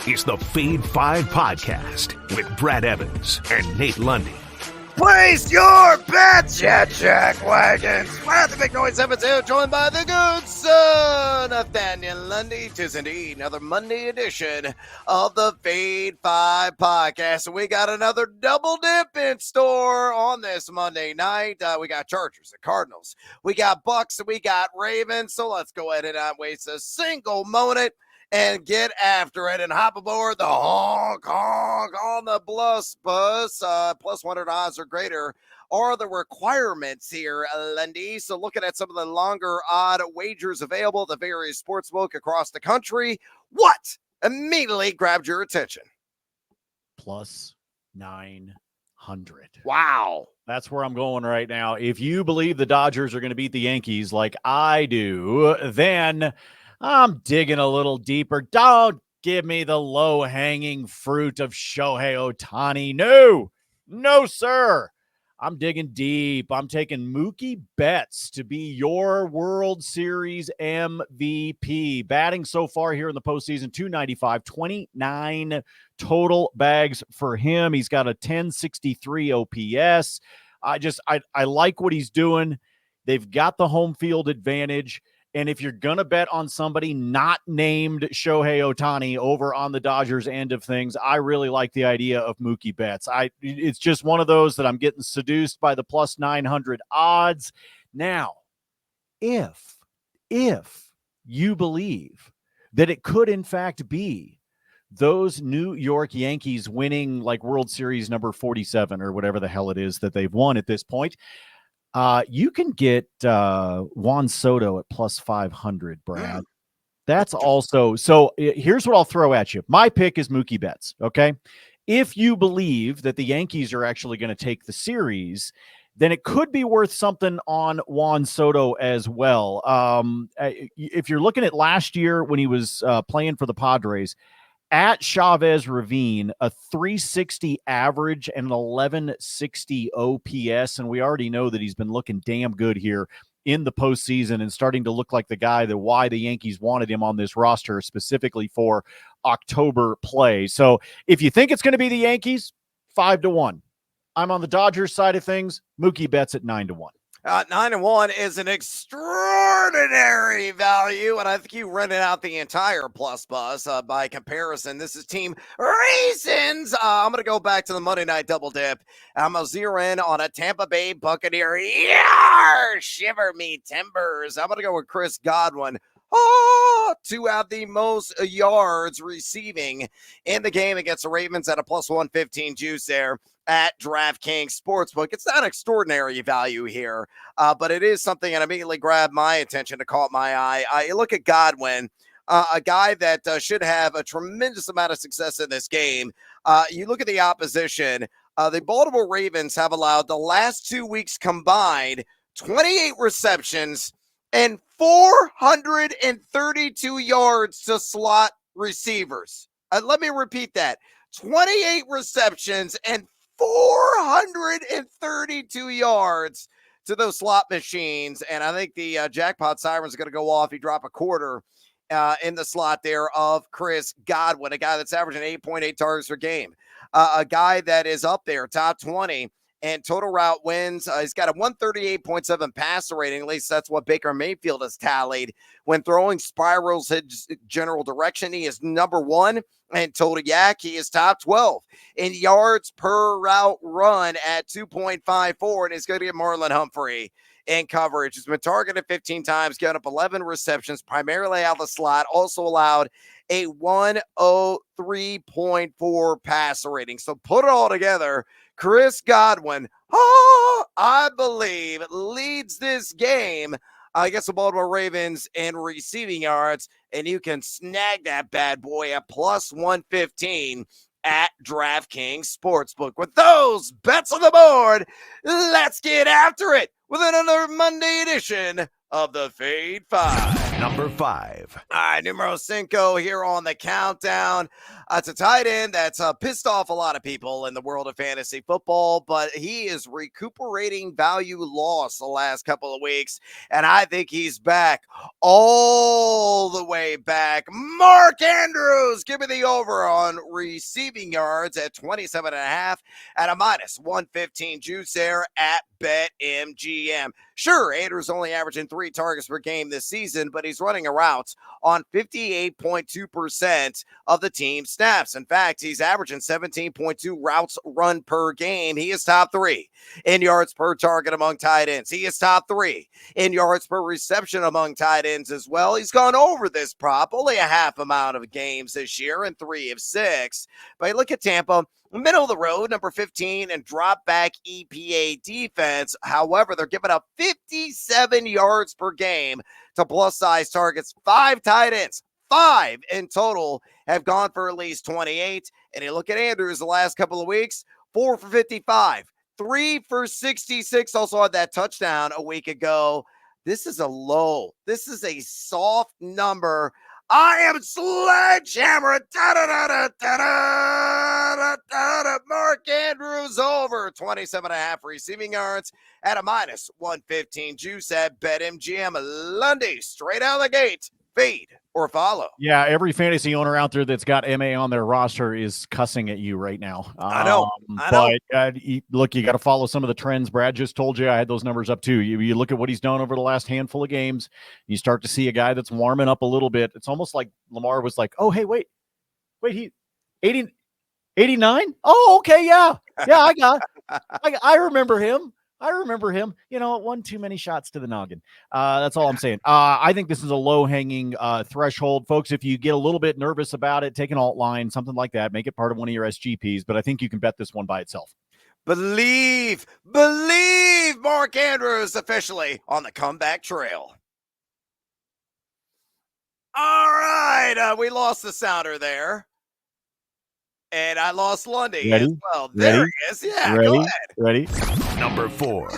is the Fade 5 Podcast with Brad Evans and Nate Lundy. Place your bets, ya jack wagons. We're at the Big Noise Evans here, joined by the good son of Nathaniel Lundy. 'Tis indeed another Monday edition of the Fade 5 Podcast. And we got another double dip in store on this Monday night. We got Chargers and Cardinals. We got Bucs and we got Ravens. So let's go ahead and not waste a single moment and get after it and hop aboard the honk on the bus. Plus 100 odds or greater are the requirements here, Lundy. So looking at some of the longer odd wagers available at the various sportsbook across the country, what immediately grabbed your attention? Plus 900. Wow. That's where I'm going right now. If you believe the Dodgers are going to beat the Yankees like I do, then I'm digging a little deeper. Don't give me the low-hanging fruit of Shohei Ohtani. No, sir. I'm digging deep. I'm taking Mookie Betts to be your World Series MVP. Batting so far here in the postseason, 295, 29 total bags for him. He's got a 1063 OPS. I like what he's doing. They've got the home field advantage. And if you're going to bet on somebody not named Shohei Ohtani over on the Dodgers end of things, I really like the idea of Mookie Betts. It's just one of those that I'm getting seduced by the plus 900 odds. Now, if you believe that it could in fact be those New York Yankees winning like World Series number 47 or whatever the hell it is that they've won at this point, you can get Juan Soto at plus 500, Brad. That's also, so here's what I'll throw at you. My pick is Mookie Betts, okay? If you believe that the Yankees are actually going to take the series, then it could be worth something on Juan Soto as well. If you're looking at last year when he was playing for the Padres, at Chavez Ravine, a 360 average and an 1160 OPS, and we already know that he's been looking damn good here in the postseason and starting to look like the guy that why the Yankees wanted him on this roster specifically for October play. So if you think it's going to be the Yankees, 5-1. I'm on the Dodgers side of things. Mookie Betts at 9-1. 9-1 is an extraordinary value, and I think you rented out the entire plus bus. By comparison, this is Team Raisins. I'm going to go back to the Monday night double dip. I'm going to zero in on a Tampa Bay Buccaneer. Yar! Shiver me timbers. I'm going to go with Chris Godwin. To have the most yards receiving in the game against the Ravens at a plus 115 juice there at DraftKings Sportsbook. It's not extraordinary value here, but it is something that immediately grabbed my attention, to caught my eye. You look at Godwin, a guy that should have a tremendous amount of success in this game. You look at the opposition. The Baltimore Ravens have allowed the last 2 weeks combined 28 receptions and 432 yards to slot receivers. Let me repeat that. 28 receptions and 432 yards to those slot machines. And I think the jackpot siren's going to go off. You drop a quarter in the slot there of Chris Godwin, a guy that's averaging 8.8 targets per game, a guy that is up there, top 20 and total route wins. He's got a 138.7 passer rating. At least that's what Baker Mayfield has tallied. When throwing spirals his general direction, he is number 1. And total yak, he is top 12. In yards per route run at 2.54. And he's going to get Marlon Humphrey in coverage. He's been targeted 15 times, got up 11 receptions, primarily out of the slot. Also allowed a 103.4 passer rating. So put it all together. Chris Godwin, I believe, leads this game against the Baltimore Ravens in receiving yards, and you can snag that bad boy at plus 115 at DraftKings Sportsbook. With those bets on the board, let's get after it with another Monday edition of the Fade 5. Number 5. All right, numero cinco here on the countdown. It's a tight end that's pissed off a lot of people in the world of fantasy football, but he is recuperating value loss the last couple of weeks, and I think he's back, all the way back. Mark Andrews, give me the over on receiving yards at 27.5 at a minus 115 juice there at BetMGM. Sure, Andrews only averaging 3 targets per game this season, but he's running a route on 58.2% of the team snaps. In fact, he's averaging 17.2 routes run per game. He is top 3 in yards per target among tight ends. He is top 3 in yards per reception among tight ends as well. He's gone over this prop, only a half amount of games this year and 3 of 6. But look at Tampa. Middle of the road, number 15, and drop back EPA defense. However, they're giving up 57 yards per game to plus size targets. 5 tight ends, 5 in total, have gone for at least 28. And you look at Andrews the last couple of weeks, 4 for 55, 3 for 66. Also had that touchdown a week ago. This is a low. This is a soft number. I am sledgehammer. Mark Andrews over 27.5 receiving yards at a minus 115 juice at BetMGM. Lundy, straight out of the gate. Fade or follow. Yeah, every fantasy owner out there that's got MA on their roster is cussing at you right now. I know. But look, you got to follow some of the trends. Brad just told you I had those numbers up too. You look at what he's done over the last handful of games. You start to see a guy that's warming up a little bit. It's almost like Lamar was like, oh, hey, wait, he 89? Oh, okay, yeah, I remember him. You know, one too many shots to the noggin. That's all I'm saying. I think this is a low-hanging threshold. Folks, if you get a little bit nervous about it, take an alt line, something like that. Make it part of one of your SGPs. But I think you can bet this one by itself. Believe Mark Andrews officially on the comeback trail. All right, we lost the sounder there. And I lost Lundy as well. There he is. Yeah, go ahead. Ready? Number 4.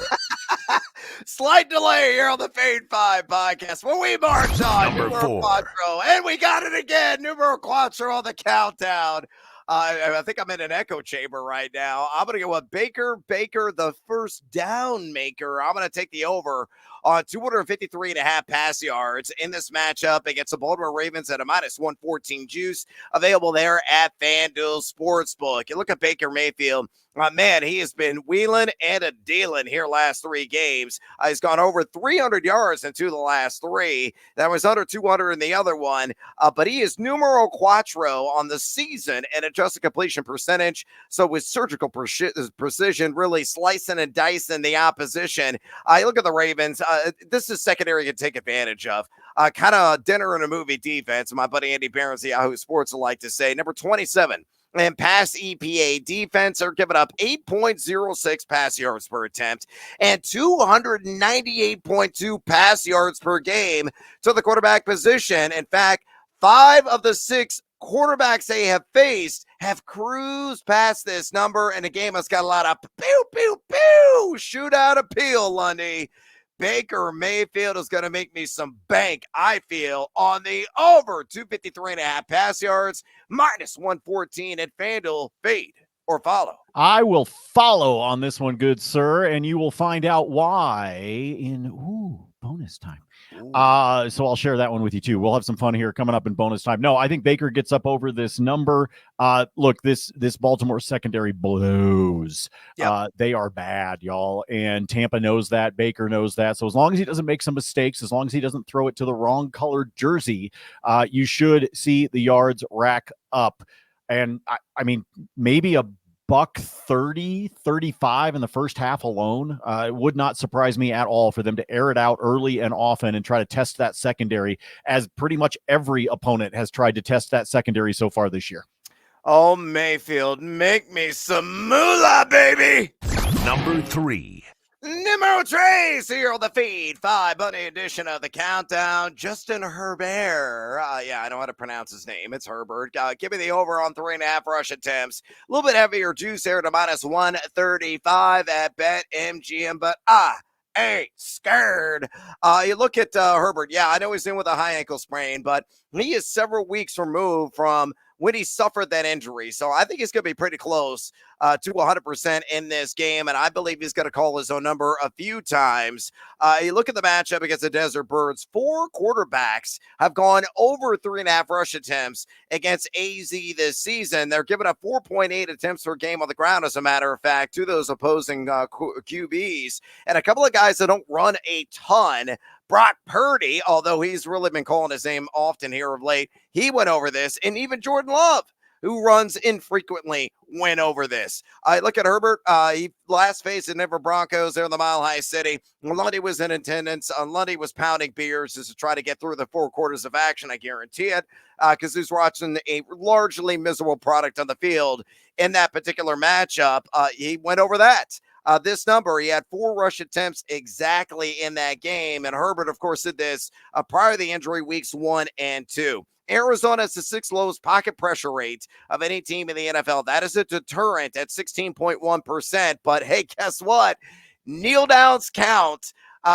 Slight delay here on the Fade 5 podcast. When we march on Number 4. Quattro, and we got it again. Numero Quattro on the countdown. I think I'm in an echo chamber right now. I'm going to go with Baker, the first down maker. I'm going to take the over on 253.5 pass yards in this matchup against the Baltimore Ravens at a minus 114 juice. Available there at FanDuel Sportsbook. You look at Baker Mayfield. Man, he has been wheeling and a dealing here last 3 games. He's gone over 300 yards in 2 of the last 3. That was under 200 in the other one. But he is numero quattro on the season and adjusted completion percentage. So with surgical precision, really slicing and dicing the opposition. You look at the Ravens. This is secondary can take advantage of. Kind of dinner and a movie defense. My buddy Andy Barron's Yahoo Sports would like to say. Number 27. And pass EPA defense are giving up 8.06 pass yards per attempt and 298.2 pass yards per game to the quarterback position. In fact, 5 of the 6 quarterbacks they have faced have cruised past this number, and the game has got a lot of shootout appeal, Lundy. Baker Mayfield is going to make me some bank, I feel, on the over 253.5 pass yards, minus 114 at FanDuel. Fade or follow? I will follow on this one, good sir, and you will find out why in bonus time. So I'll share that one with you too. We'll have some fun here coming up in bonus time. No, I think Baker gets up over this number. Look, this Baltimore secondary blows. Yep. They are bad, y'all. And Tampa knows that. Baker knows that. So as long as he doesn't make some mistakes, as long as he doesn't throw it to the wrong colored jersey, you should see the yards rack up. And I mean, maybe a buck 30, 35 in the first half alone. It would not surprise me at all for them to air it out early and often and try to test that secondary, as pretty much every opponent has tried to test that secondary so far this year. Oh, Mayfield, make me some moolah, baby. Number 3. Numero 3 here on the Feed 5 Monday edition of the Countdown. Justin Herbert. I know how to pronounce his name. It's Herbert. Give me the over on 3.5 rush attempts. A little bit heavier juice here to minus 135 at BetMGM, but ain't scared. You look at Herbert. Yeah, I know he's in with a high ankle sprain, but he is several weeks removed from when he suffered that injury. So I think he's going to be pretty close to 100% in this game, and I believe he's going to call his own number a few times. You look at the matchup against the Desert Birds. 4 quarterbacks have gone over 3.5 rush attempts against AZ this season. They're giving up 4.8 attempts per game on the ground, as a matter of fact, to those opposing QBs. And a couple of guys that don't run a ton. Brock Purdy, although he's really been calling his name often here of late, he went over this. And even Jordan Love, who runs infrequently, went over this. Look at Herbert. He last faced the Denver Broncos there in the Mile High City. Lundy was in attendance. Lundy was pounding beers just to try to get through the 4 quarters of action. I guarantee it, because he's watching a largely miserable product on the field in that particular matchup. He went over that. This number, he had 4 rush attempts exactly in that game. And Herbert, of course, did this prior to the injury weeks 1 and 2. Arizona has the 6th lowest pocket pressure rate of any team in the NFL. That is a deterrent at 16.1%. But hey, guess what? Kneel downs count.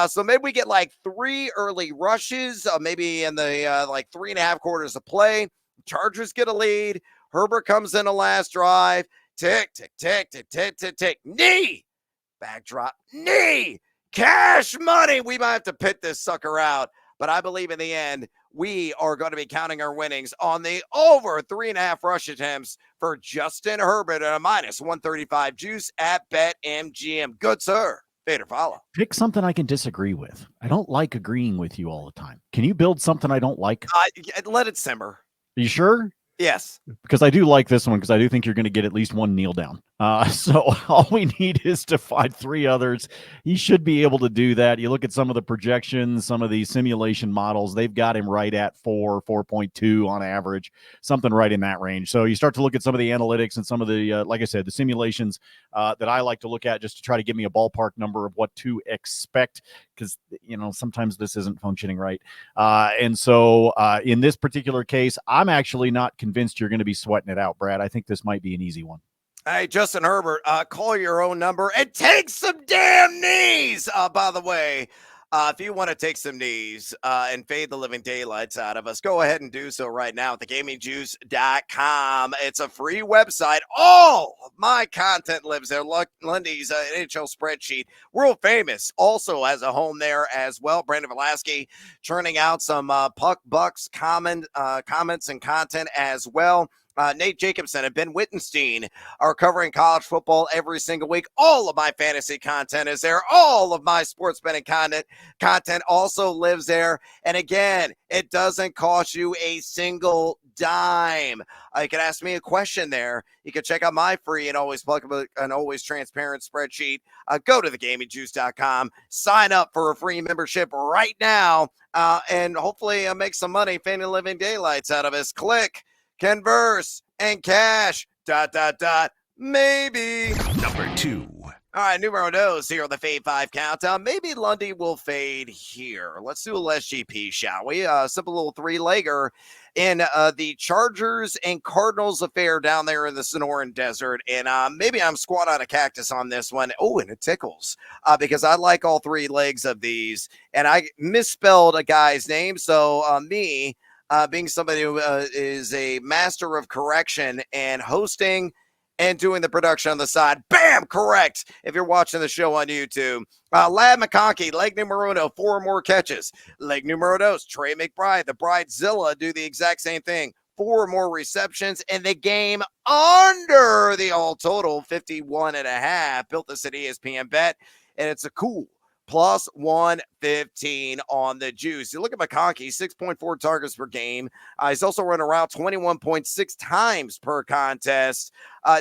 So maybe we get like 3 early rushes, maybe in the like 3.5 quarters of play. Chargers get a lead. Herbert comes in the last drive. Tick, tick, tick, tick, tick, tick, tick. Knee. Backdrop, knee, cash money. We might have to pit this sucker out, but I believe in the end, we are going to be counting our winnings on the over 3.5 rush attempts for Justin Herbert at a minus 135 juice at BetMGM. Good, sir. Fade or follow. Pick something I can disagree with. I don't like agreeing with you all the time. Can you build something I don't like? Let it simmer. Are you sure? Yes. Because I do like this one, because I do think you're going to get at least one kneel down. So all we need is to find 3 others. He should be able to do that. You look at some of the projections, some of the simulation models, they've got him right at 4.2 on average, something right in that range. So you start to look at some of the analytics and some of the, like I said, the simulations that I like to look at just to try to give me a ballpark number of what to expect, because, sometimes this isn't functioning right. And so in this particular case, I'm actually not convinced you're going to be sweating it out, Brad. I think this might be an easy one. Hey, Justin Herbert, call your own number and take some damn knees. By the way, if you want to take some knees and fade the living daylights out of us, go ahead and do so right now at thegamingjuice.com. It's a free website. All of my content lives there. Lundy's NHL spreadsheet, world famous, also has a home there as well. Brandon Velasquez churning out some Bucs comments and content as well. Nate Jacobson and Ben Wittenstein are covering college football every single week. All of my fantasy content is there. All of my sports betting content also lives there. And again, it doesn't cost you a single dime. You can ask me a question there. You can check out my free and always pluggable and always transparent spreadsheet. Go to thegamingjuice.com, sign up for a free membership right now, and hopefully make some money fading the living daylights out of us. Click, converse, and cash, ... maybe. Number 2. All right, numero dos here on the Fade 5 countdown. Maybe Lundy will fade here. Let's do a less GP, shall we? Simple little 3-legger in the Chargers and Cardinals affair down there in the Sonoran Desert. And maybe I'm squat on a cactus on this one. Oh, and it tickles because I like all 3 legs of these. And I misspelled a guy's name. So me, being somebody who is a master of correction and hosting and doing the production on the side. Bam! Correct. If you're watching the show on YouTube. Lad McConkey, leg numero 1, 4 more catches. Leg numero 2, Trey McBride, the Bridezilla, do the exact same thing. 4 more receptions, and the game under the all total 51.5. Built this at ESPN Bet, and it's a cool plus 115 on the juice. You look at McConkey, 6.4 targets per game. He's also run around 21.6 times per contest.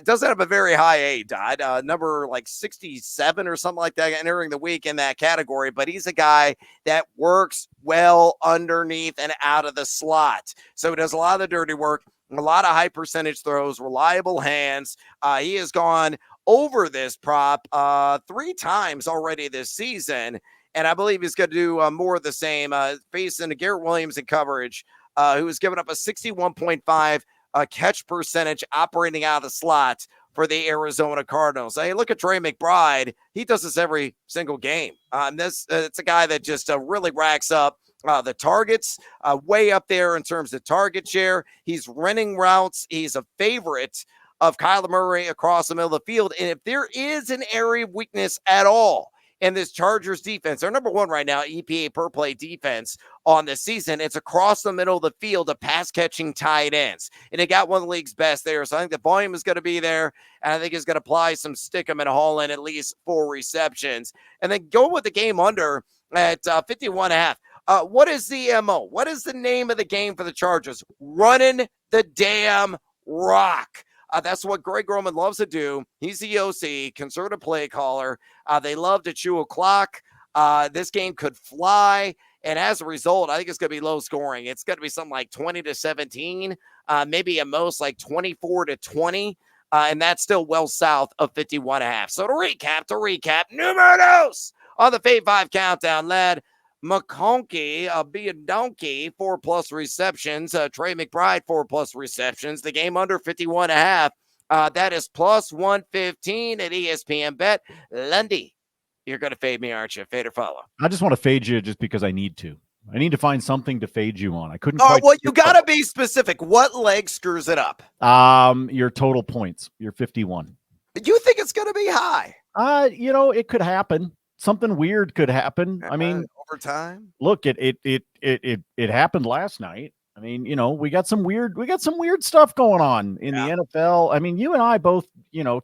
Doesn't have a very high A, number like 67 or something like that entering the week in that category, but he's a guy that works well underneath and out of the slot. So he does a lot of the dirty work, a lot of high percentage throws, reliable hands. He has gone over this prop 3 times already this season, and I believe he's going to do more of the same, facing Garrett Williams in coverage, who has given up a 61.5 catch percentage operating out of the slot for the Arizona Cardinals. Hey, look at Trey McBride. He does this every single game. It's a guy that just really racks up the targets, way up there in terms of target share. He's running routes. He's a favorite of Kyler Murray across the middle of the field. And if there is an area of weakness at all in this Chargers defense, they're number one right now, EPA per play defense on the season. It's across the middle of the field of pass catching tight ends. And it got one of the league's best there. So I think the volume is going to be there. And I think it's going to apply some stick 'em and haul in at least 4 receptions. And then go with the game under at 51.5. What is the MO? What is the name of the game for the Chargers? Running the damn rock. That's what Greg Roman loves to do. He's the OC, conservative play caller. They love to chew a clock. This game could fly. And as a result, I think it's going to be low scoring. It's going to be something like 20-17, maybe at most like 24-20. And that's still well south of 51.5. So to recap, numeros on the Fade 5 countdown, led McConkey, be a donkey, 4+ receptions. Trey McBride, 4+ receptions. The game under 51.5. That is plus 115 at ESPN Bet. Lundy, you're going to fade me, aren't you? Fade or follow? I just want to fade you just because I need to. I need to find something to fade you on. I couldn't. You got to be specific. What leg screws it up? Your total points. You're 51. You think it's going to be high? It could happen. Something weird could happen. I mean, over time. Look, it happened last night. I mean, we got some weird stuff going on in the NFL. I mean, you and I both,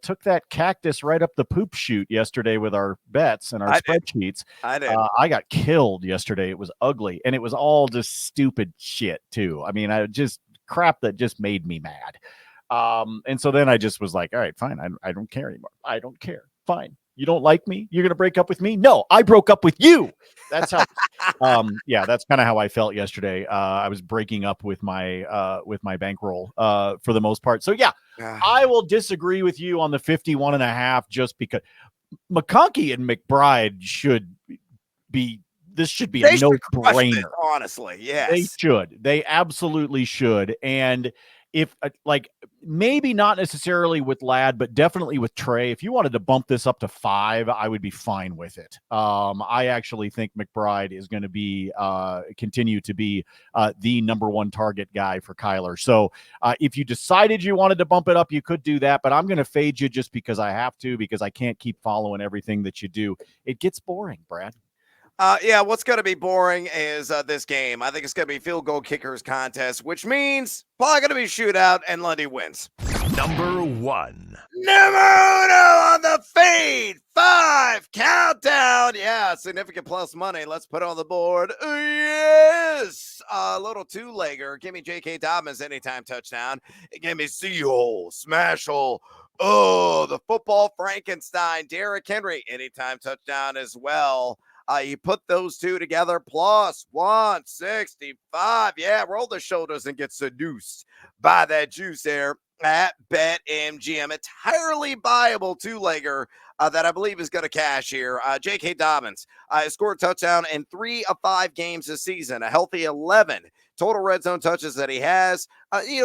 took that cactus right up the poop chute yesterday with our bets and our spreadsheets. I did. I got killed yesterday. It was ugly, and it was all just stupid shit too. I mean, crap that just made me mad. And so then I just was like, all right, fine. I don't care anymore. I don't care. Fine. You don't like me? You're going to break up with me? No, I broke up with you. That's how, that's kind of how I felt yesterday. I was breaking up with my bankroll for the most part. So yeah, I will disagree with you on the 51.5 just because McConkey and McBride should be a no-brainer. Honestly, yes. They absolutely should. And if maybe not necessarily with Ladd, but definitely with Trey, if you wanted to bump this up to 5, I would be fine with it. I actually think McBride is going to be continue to be the number one target guy for Kyler. So if you decided you wanted to bump it up, you could do that, but I'm going to fade you just because I have to, because I can't keep following everything that you do. It gets boring, Brad. What's going to be boring is this game. I think it's going to be field goal kickers contest, which means probably going to be shootout and Lundy wins. Number 1. Numero on the Fade 5 countdown. Yeah, significant plus money. Let's put it on the board. Yes. A little 2-legger. Give me J.K. Dobbins anytime touchdown. Give me C-hole, smash hole. Oh, the football Frankenstein. Derrick Henry anytime touchdown as well. You put those two together, plus 165. Yeah, roll the shoulders and get seduced by that juice there at BetMGM. Entirely viable 2-legger that I believe is going to cash here. J.K. Dobbins scored a touchdown in 3 of 5 games this season, a healthy 11 total red zone touches that he has.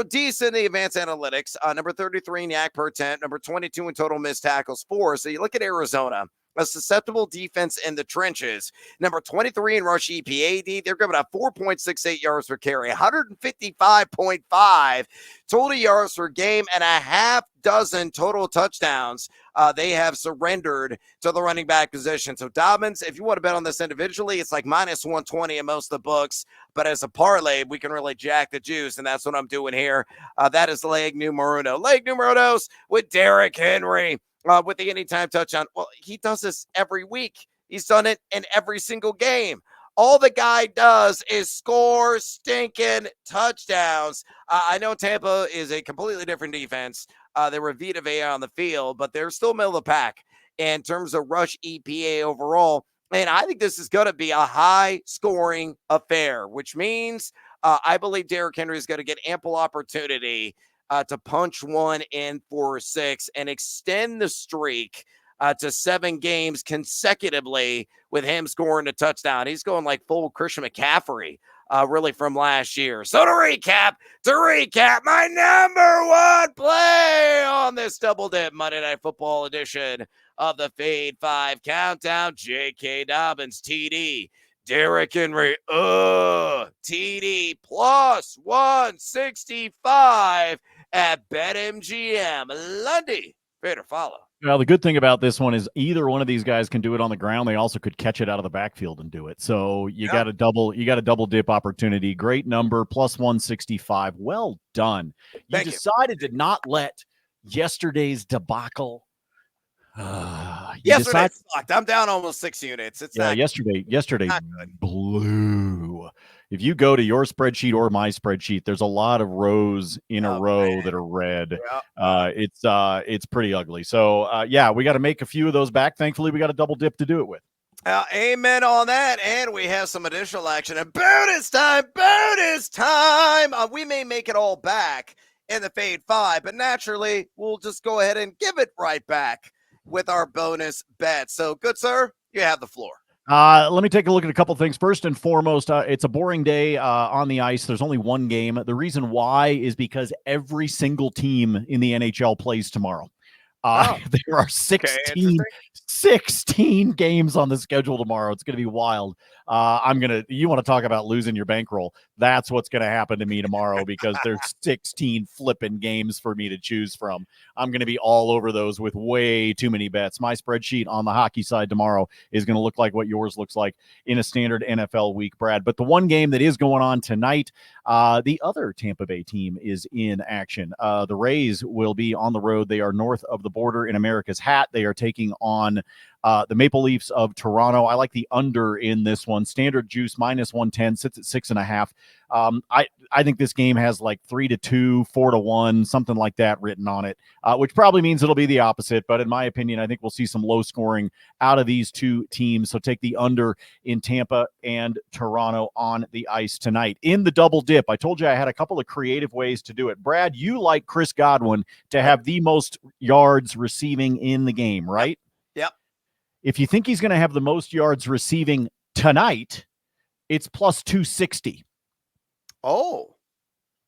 Decent in the advanced analytics. Number 33 in yak per attempt, number 22 in total missed tackles for. So you look at Arizona, a susceptible defense in the trenches. Number 23 in rush EPA. They're giving up 4.68 yards per carry, 155.5 total yards per game, and a half dozen total touchdowns they have surrendered to the running back position. So Dobbins, if you want to bet on this individually, it's like minus 120 in most of the books. But as a parlay, we can really jack the juice, and that's what I'm doing here. That is leg numero uno. Leg numero dos with Derrick Henry. With the anytime touchdown. Well, he does this every week. He's done it in every single game. All the guy does is score stinking touchdowns. I know Tampa is a completely different defense. They were Vita Vea on the field, but they're still middle of the pack in terms of rush EPA overall. And I think this is going to be a high-scoring affair, which means I believe Derrick Henry is going to get ample opportunity to punch one in for 6 and extend the streak to 7 games consecutively with him scoring a touchdown. He's going like full Christian McCaffrey really from last year. So to recap, my number one play on this double dip Monday Night Football edition of the Fade 5 Countdown, J.K. Dobbins, TD. Derrick Henry, TD plus 165 at BetMGM. Lundy, fade or follow. Well, the good thing about this one is either one of these guys can do it on the ground. They also could catch it out of the backfield and do it. So you got a double dip opportunity. Great number, plus 165. Well done. You decided to not let yesterday's debacle. Yesterday sucked. I'm down almost 6 units. Yesterday blew. If you go to your spreadsheet or my spreadsheet, there's a lot of rows in a row that are red. It's pretty ugly. So we got to make a few of those back. Thankfully, we got a double dip to do it with. Amen on that. And we have some additional action. And bonus time. We may make it all back in the Fade 5, but naturally, we'll just go ahead and give it right back with our bonus bet. So, good sir, you have the floor. Let me take a look at a couple things. First and foremost, it's a boring day on the ice. There's only one game. The reason why is because every single team in the NHL plays tomorrow. There are 16 games on the schedule tomorrow. It's going to be wild. You want to talk about losing your bankroll. That's what's going to happen to me tomorrow because there's 16 flipping games for me to choose from. I'm going to be all over those with way too many bets. My spreadsheet on the hockey side tomorrow is going to look like what yours looks like in a standard NFL week, Brad. But the one game that is going on tonight, the other Tampa Bay team is in action. The Rays will be on the road. They are north of the border in America's hat. They are taking on the Maple Leafs of Toronto. I like the under in this one. Standard juice minus 110, sits at 6.5. I think this game has like 3-2, 4-1, something like that written on it, which probably means it'll be the opposite. But in my opinion, I think we'll see some low scoring out of these two teams. So take the under in Tampa and Toronto on the ice tonight. In the double dip, I told you I had a couple of creative ways to do it. Brad, you like Chris Godwin to have the most yards receiving in the game, right? Yep. If you think he's going to have the most yards receiving tonight, it's plus 260. Oh.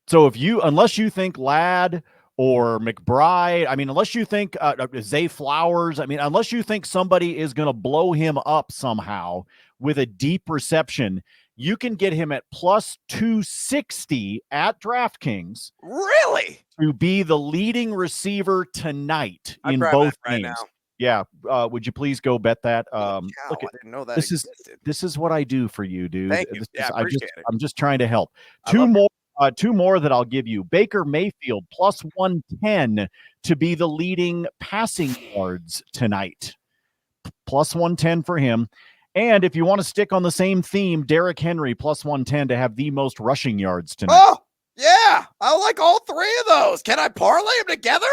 So unless you think Ladd or McBride, unless you think Zay Flowers, unless you think somebody is going to blow him up somehow with a deep reception, you can get him at plus 260 at DraftKings. Really? To be the leading receiver tonight in both games. Now. Yeah. Would you please go bet that? I didn't know that existed. This is what I do for you, dude. Thank you. I'm just trying to help. Two more that I'll give you. Baker Mayfield plus 110 to be the leading passing yards tonight. Plus 110 for him. And if you want to stick on the same theme, Derrick Henry plus 110 to have the most rushing yards tonight. Oh, yeah. I like all three of those. Can I parlay them together?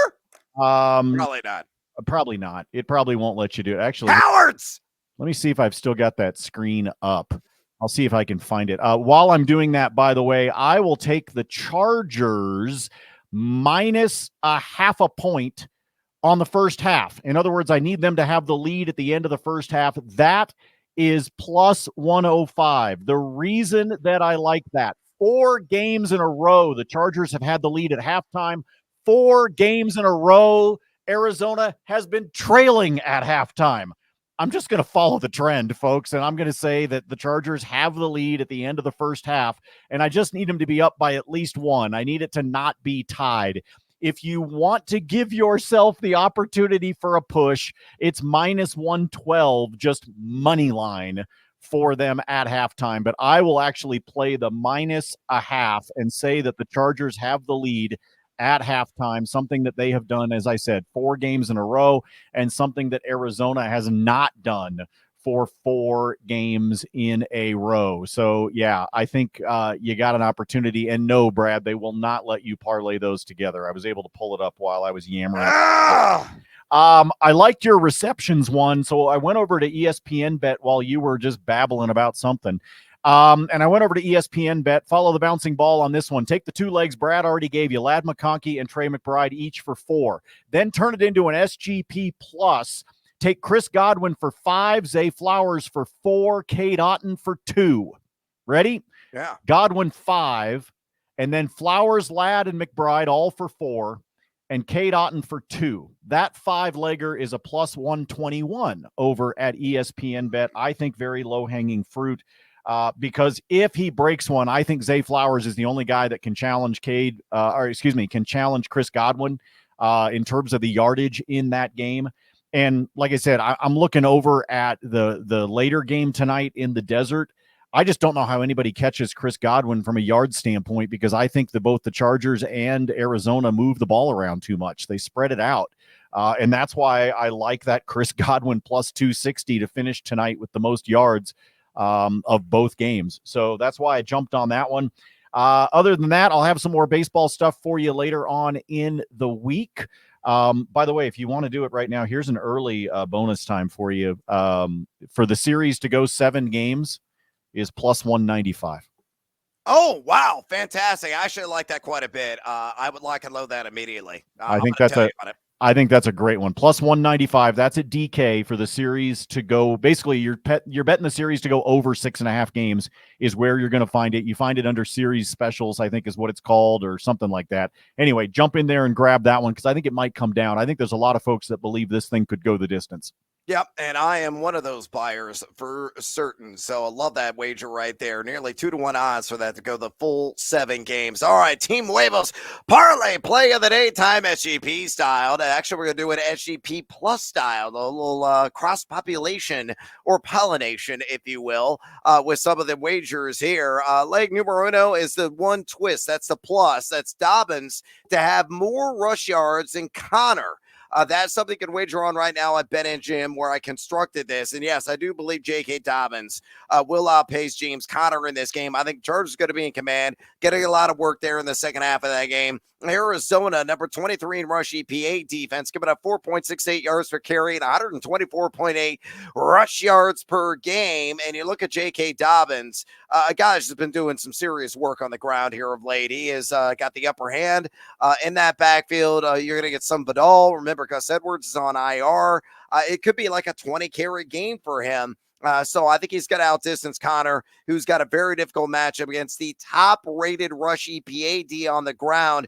Probably not. Probably not. It probably won't let you do it. Actually, cowards. Let me see if I've still got that screen up. I'll see if I can find it. While I'm doing that, by the way, I will take the Chargers minus a half a point on the first half. In other words, I need them to have the lead at the end of the first half. That is plus 105. The reason that I like that, 4 games in a row, the Chargers have had the lead at halftime. 4 games in a row, Arizona has been trailing at halftime. I'm just going to follow the trend, folks, and I'm going to say that the Chargers have the lead at the end of the first half, and I just need them to be up by at least 1. I need it to not be tied. If you want to give yourself the opportunity for a push, it's minus 112, just money line for them at halftime. But I will actually play the minus a half and say that the Chargers have the lead at halftime, something that they have done, as I said, 4 games in a row, and something that Arizona has not done for 4 games in a row. So, yeah, I think you got an opportunity. And no, Brad, they will not let you parlay those together. I was able to pull it up while I was yammering. I liked your receptions one, so I went over to ESPN Bet while you were just babbling about something. And I went over to ESPN Bet, follow the bouncing ball on this one. Take the 2 legs Brad already gave you, Ladd McConkey and Trey McBride each for 4. Then turn it into an SGP plus. Take Chris Godwin for 5, Zay Flowers for 4, Cade Otton for 2. Ready? Yeah. Godwin 5, and then Flowers, Ladd, and McBride all for 4, and Cade Otton for 2. That 5-legger is a plus 121 over at ESPN Bet. I think very low-hanging fruit because if he breaks one, I think Zay Flowers is the only guy that can challenge can challenge Chris Godwin in terms of the yardage in that game. And like I said, I'm looking over at the later game tonight in the desert. I just don't know how anybody catches Chris Godwin from a yard standpoint because I think that both the Chargers and Arizona move the ball around too much. They spread it out. And that's why I like that Chris Godwin plus 260 to finish tonight with the most yards of both games. So that's why I jumped on that one. Other than that, I'll have some more baseball stuff for you later on in the week. By the way, if you want to do it right now, here's an early bonus time for you. For the series to go 7 games is plus 195. Oh, wow. Fantastic. I actually like that quite a bit. I would like to load that immediately. I think that's a great one. Plus 195. That's at DK for the series to go. Basically, you're betting the series to go over 6.5 games is where you're going to find it. You find it under series specials, I think is what it's called, or something like that. Anyway, jump in there and grab that one because I think it might come down. I think there's a lot of folks that believe this thing could go the distance. Yep, and I am one of those buyers for certain. So I love that wager right there. Nearly 2-1 odds for that to go the full 7 games. All right, Team Huevos, Parlay Play of the Daytime SGP style. Actually, we're going to do it SGP Plus style, a little cross-population or pollination, if you will, with some of the wagers here. Leg numero uno is the one twist. That's the plus. That's Dobbins to have more rush yards than Connor. That's something you can wager on right now at BetMGM where I constructed this. And yes, I do believe J.K. Dobbins will outpace James Conner in this game. I think Chargers is going to be in command, getting a lot of work there in the second half of that game. Arizona, number 23 in rush EPA defense, giving up 4.68 yards per carry and 124.8 rush yards per game. And you look at J.K. Dobbins, a guy that's been doing some serious work on the ground here of late. He has got the upper hand in that backfield. You're going to get some Vidal. Remember, Gus Edwards is on IR. It could be like a 20-carry game for him. So I think he's got to outdistance Connor, who's got a very difficult matchup against the top-rated rush EPA D on the ground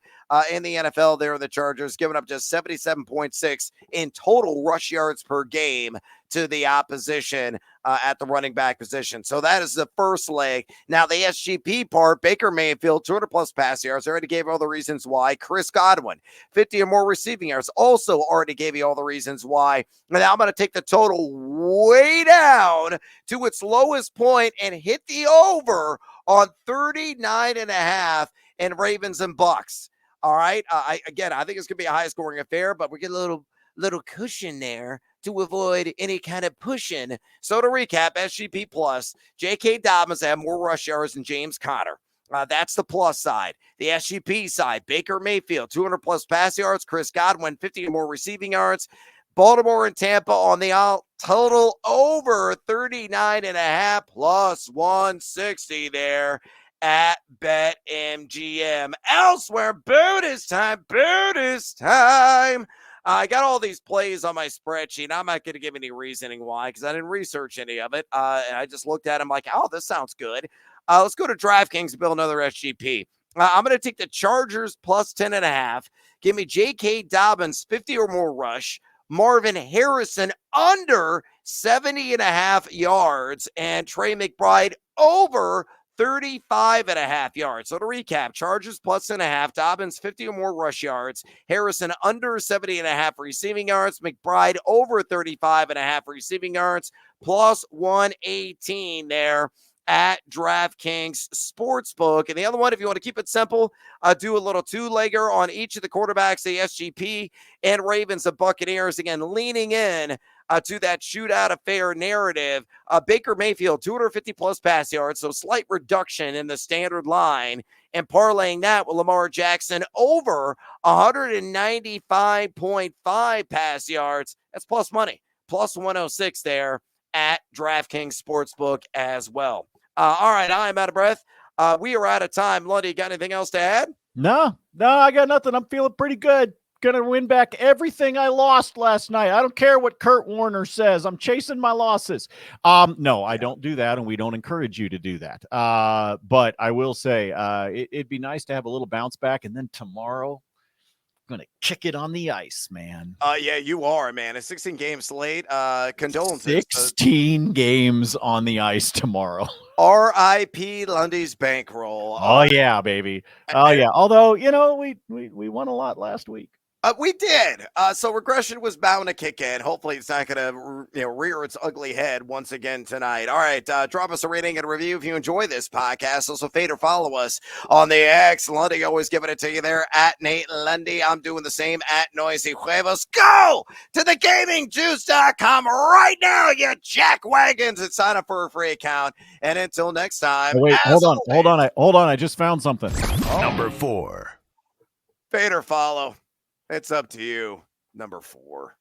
in the NFL there in the Chargers, giving up just 77.6 in total rush yards per game to the opposition at the running back position. So that is the first leg. Now the SGP part, Baker Mayfield, 200-plus pass yards. I already gave all the reasons why. Chris Godwin, 50 or more receiving yards. Also already gave you all the reasons why. Now I'm going to take the total way down to its lowest point and hit the over on 39.5 in Ravens and Bucs. All right. I think it's going to be a high-scoring affair, but we get a little cushion there to avoid any kind of pushing. So to recap, SGP Plus, J.K. Dobbins have more rush yards than James Conner. That's the plus side. The SGP side, Baker Mayfield, 200-plus pass yards. Chris Godwin, 50 or more receiving yards. Baltimore and Tampa on the total over 39.5 plus 160 there at BetMGM. Elsewhere, bonus time. I got all these plays on my spreadsheet. I'm not going to give any reasoning why because I didn't research any of it. And I just looked at them like, oh, this sounds good. Let's go to DraftKings and build another SGP. I'm going to take the Chargers plus 10.5. Give me J.K. Dobbins, 50 or more rush. Marvin Harrison under 70.5 yards. And Trey McBride over 35.5 yards. So to recap, Chargers plus 10.5, Dobbins 50 or more rush yards, Harrison under 70.5 receiving yards, McBride over 35.5 receiving yards, plus 118 there at DraftKings Sportsbook. And the other one, if you want to keep it simple, do a little 2-legger on each of the quarterbacks, the SGP and Ravens and Buccaneers. Again, leaning in to that shootout affair narrative. Baker Mayfield, 250-plus pass yards, so slight reduction in the standard line. And parlaying that with Lamar Jackson over 195.5 pass yards. That's plus money, plus 106 there at DraftKings Sportsbook as well. All right, I'm out of breath. We are out of time. Lundy, got anything else to add? No, I got nothing. I'm feeling pretty good. going to win back everything I lost last night. I don't care what Kurt Warner says. I'm chasing my losses. No, I don't do that, and we don't encourage you to do that. But I will say it'd be nice to have a little bounce back, and then tomorrow, I'm going to kick it on the ice, man. Yeah, you are, man. A 16-game slate. Condolences. 16 games on the ice tomorrow. R.I.P. Lundy's bankroll. Oh, yeah, baby. Oh, yeah. Although, we won a lot last week. We did. So regression was bound to kick in. Hopefully it's not going to rear its ugly head once again tonight. All right. Drop us a rating and a review if you enjoy this podcast. Also fade or follow us on the X. Lundy always giving it to you there at Nate Lundy. I'm doing the same at Noisy Huevos. Go to the gamingjuice.com right now, you jackwagons, and sign up for a free account. And until next time. Oh, wait, hold on. I just found something. Number 4. Fade or follow. It's up to you. Number 4.